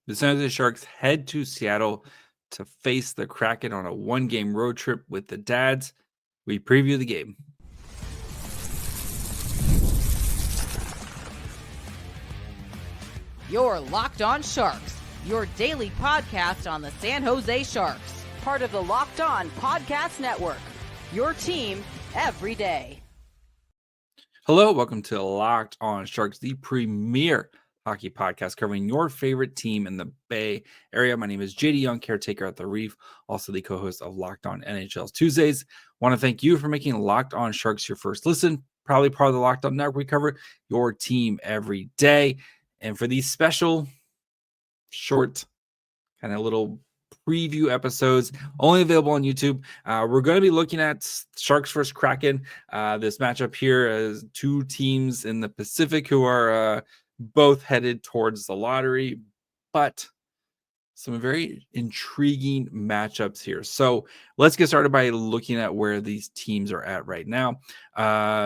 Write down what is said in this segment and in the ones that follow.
The San Jose Sharks head to Seattle to face the Kraken on a one-game road trip with the dads. We preview the game. You're Locked On Sharks, your daily podcast on the San Jose Sharks, part of the Locked On Podcast Network, your team every day. Hello, welcome to Locked On Sharks, the premier hockey podcast covering your favorite team in the Bay Area. My name is JD Young, caretaker at the Reef, also the co-host of Locked On NHL's Tuesdays. Want to thank you for making Locked On Sharks your first listen, probably part of the Locked On Network. We cover your team every day. And for these special, short, kind of little preview episodes, only available on YouTube, we're going to be looking at Sharks versus Kraken. This matchup here is two teams in the Pacific who are both headed towards the lottery, but some very intriguing matchups here. So let's get started by looking at where these teams are at right now.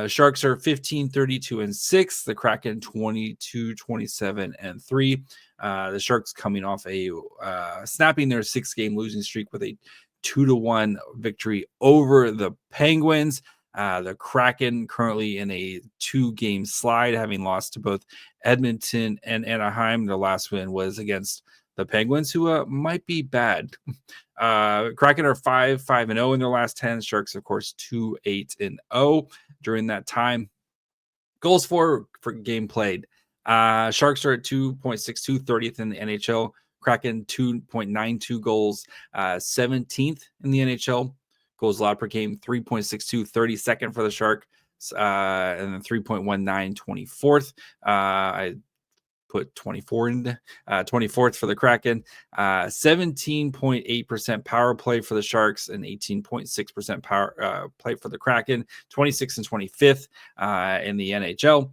Sharks are 15, 32, and 6. The Kraken 22, 27, and 3. The Sharks coming off a snapping their 6-game losing streak with a 2-1 victory over the Penguins. The Kraken currently in a 2-game slide, having lost to both Edmonton and Anaheim. Their last win was against the Penguins, who might be bad. Kraken are 5-5-0 in their last 10. Sharks, of course, 2-8-0 during that time. Goals for game played. Sharks are at 2.62, 30th in the NHL. Kraken 2.92 goals, 17th in the NHL. Goals allowed per game, 3.62, 32nd for the Sharks, and then 3.19, 24th. I put 24 in 24th for the Kraken, 17.8% power play for the Sharks, and 18.6% power play for the Kraken, 26th and 25th in the NHL.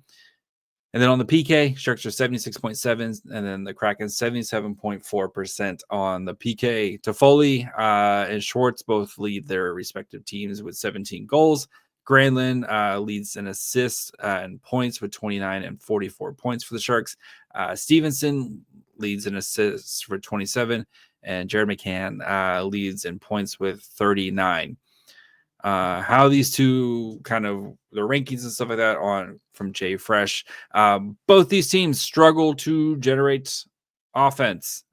And then on the PK, Sharks are 76.7, and then the Kraken 77.4% on the PK. Toffoli and Schwartz both lead their respective teams with 17 goals. Granlund leads in assists and points with 29 and 44 points for the Sharks. Stevenson leads in assists for 27, and Jared McCann leads in points with 39. How these two kind of the rankings and stuff like that on from Jay Fresh. Both these teams struggle to generate offense,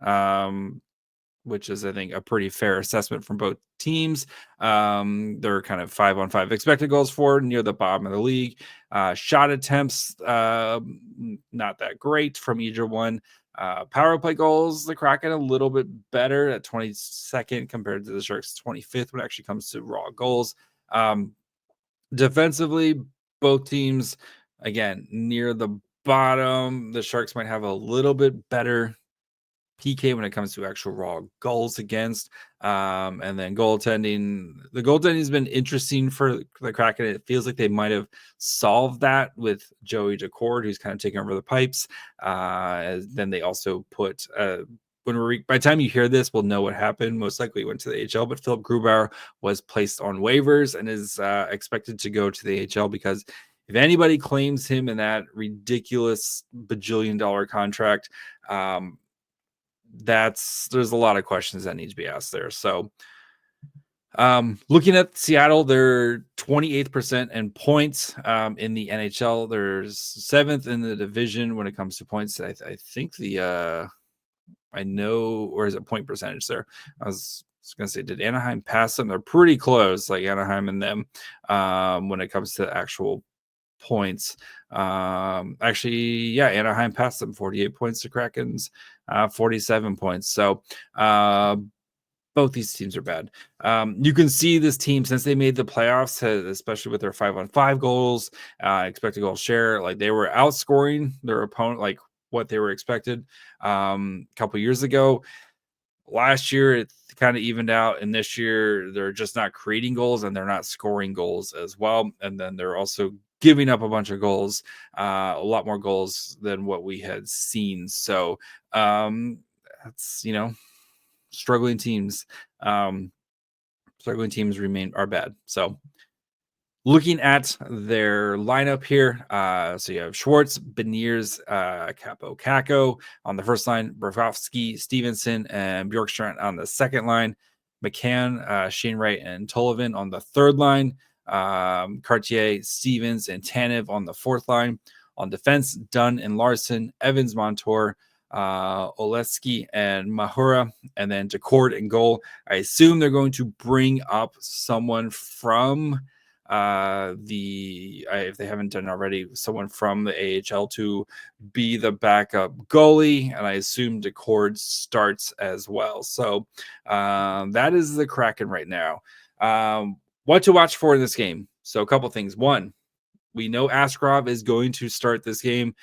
which is, I think, a pretty fair assessment from both teams. They're kind of 5-on-5 expected goals for, near the bottom of the league. Shot attempts, not that great from either one. Power play goals, the Kraken a little bit better at 22nd compared to the Sharks 25th when it actually comes to raw goals. Defensively, both teams, again, near the bottom. The Sharks might have a little bit better PK when it comes to actual raw goals against. And then goaltending. The goaltending has been interesting for the Kraken. It feels like they might have solved that with Joey Decord, who's kind of taking over the pipes. Then they also put by the time you hear this, we'll know what happened. Most likely went to the AHL, but Philip Grubauer was placed on waivers and is expected to go to the AHL because if anybody claims him in that ridiculous bajillion-dollar contract, there's a lot of questions that need to be asked there. So looking at Seattle, they're 28% in points in the NHL. There's 7th in the division when it comes to points. I think I know, or is it point percentage there? I was going to say, did Anaheim pass them? They're pretty close, like Anaheim and them, when it comes to actual points. Actually, yeah, Anaheim passed them, 48 points to Kraken's 47 points. So both these teams are bad. You can see this team, since they made the playoffs, especially with their 5-on-5 goals, expected goal share, like they were outscoring their opponent, like what they were expected a couple years ago. Last year, it kind of evened out, and this year they're just not creating goals and they're not scoring goals as well. And then they're also giving up a bunch of goals, a lot more goals than what we had seen. So that's, struggling teams. Struggling teams are bad. So Looking at their lineup here, so you have Schwartz, Beniers, Capo, Caco on the first line, Brovsky, Stevenson, and Bjorkstrand on the second line, McCann, Shainwright, and Tollivan on the third line, Cartier, Stevens, and Tanev on the fourth line. On defense, Dunn and Larson, Evans, Montour, Oleski, and Mahura, and then Decord and goal. I assume they're going to bring up someone from if they haven't done already, someone from the AHL to be the backup goalie, and I assume Decord starts as well. So that is the Kraken right now. What to watch for in this game? So a couple things. One, we know Askrov is going to start this game.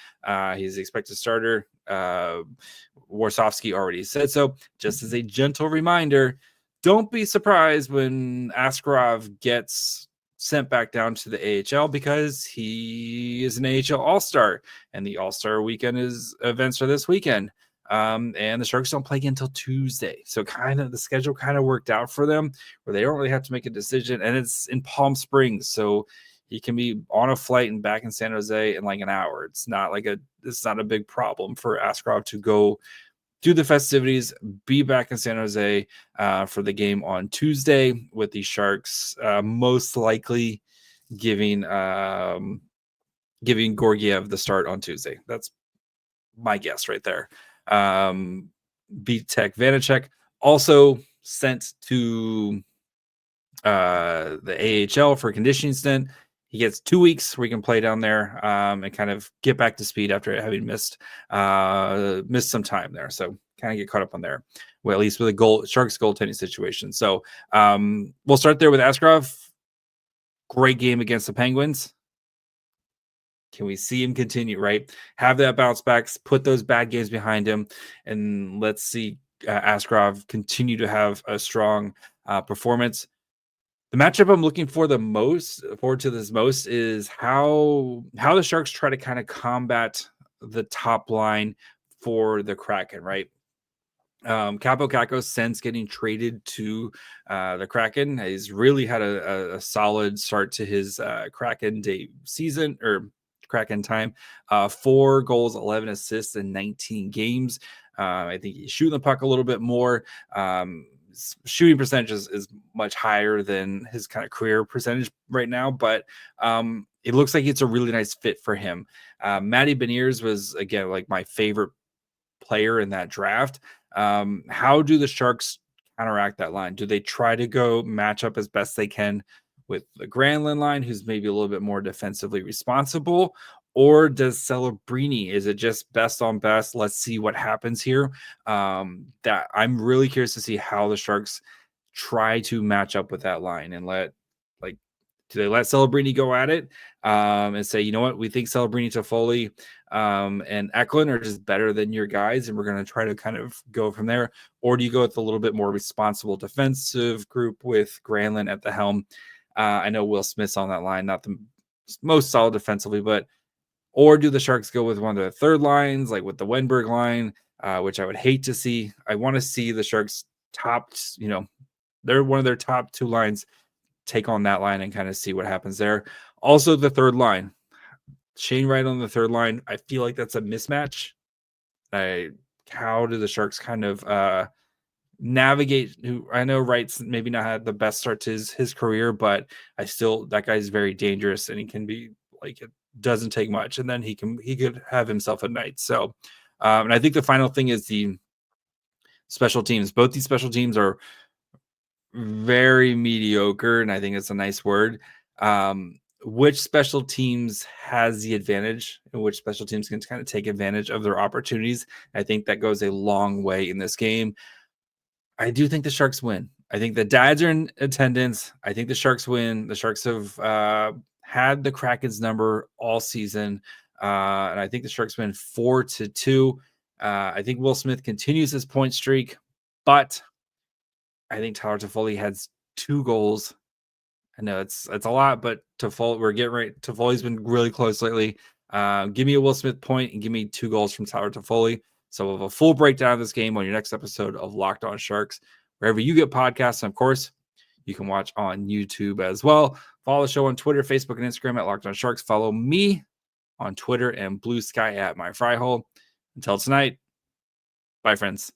He's the expected starter. Warsofsky already said so. Just as a gentle reminder, don't be surprised when Askrov gets sent back down to the AHL, because he is an AHL All-Star, and the All-Star weekend events are this weekend. And the Sharks don't play again until Tuesday. So the schedule kind of worked out for them where they don't really have to make a decision, and it's in Palm Springs. So he can be on a flight and back in San Jose in like an hour. It's not a big problem for Askrov to go do the festivities, be back in San Jose for the game on Tuesday, with the Sharks most likely giving Georgiev the start on Tuesday. That's my guess right there. Vitek Vanacek also sent to the AHL for a conditioning stint. He gets 2 weeks where he can play down there and kind of get back to speed after having missed some time there. So kind of get caught up on there. Well, at least with a Sharks goaltending situation. So we'll start there with Askrov. Great game against the Penguins. Can we see him continue, right? Have that bounce backs, put those bad games behind him, and let's see Askrov continue to have a strong performance. The matchup I'm looking forward to this most is how the Sharks try to kind of combat the top line for the Kraken, right? Caco, since getting traded to the Kraken, has really had a solid start to his Kraken day season, or Kraken time. 4 goals, 11 assists in 19 games. I think he's shooting the puck a little bit more. Shooting percentage is much higher than his kind of career percentage right now, but it looks like it's a really nice fit for him. Matty Beniers was, again, like my favorite player in that draft. How do the Sharks counteract that line? Do they try to go match up as best they can with the Granlund line, who's maybe a little bit more defensively responsible? Or does Celebrini, is it just best on best? Let's see what happens here. That I'm really curious to see how the Sharks try to match up with that line, and do they let Celebrini go at it and say, you know what, we think Celebrini, Toffoli, and Eklund are just better than your guys, and we're going to try to kind of go from there? Or do you go with a little bit more responsible defensive group with Granlund at the helm? I know Will Smith's on that line, not the most solid defensively, but or do the Sharks go with one of the third lines, like with the Wenberg line, which I would hate to see? I want to see the Sharks they're one of their top 2 lines, take on that line and kind of see what happens there. Also, the third line, Shainwright on the third line, I feel like that's a mismatch. How do the Sharks kind of navigate? I know Wright's maybe not had the best start to his career, but that guy's very dangerous, and he can be like, it doesn't take much, and then he could have himself a night. So and I think the final thing is the special teams. Both these special teams are very mediocre, and I think it's a nice word. Which special teams has the advantage, and which special teams can kind of take advantage of their opportunities? I think that goes a long way in this game. I do think the Sharks win. I think the dads are in attendance. I think the Sharks win. The Sharks have had the Kraken's number all season, and I think the Sharks win 4-2. I think Will Smith continues his point streak, but I think Tyler Toffoli has 2 goals. I know it's a lot, but we're getting right. Toffoli's been really close lately. Give me a Will Smith point and give me 2 goals from Tyler Toffoli. So we'll have a full breakdown of this game on your next episode of Locked On Sharks, wherever you get podcasts. And of course, you can watch on YouTube as well. Follow the show on Twitter, Facebook, and Instagram at Locked On Sharks. Follow me on Twitter and Blue Sky at My Fry Hole. Until tonight, bye, friends.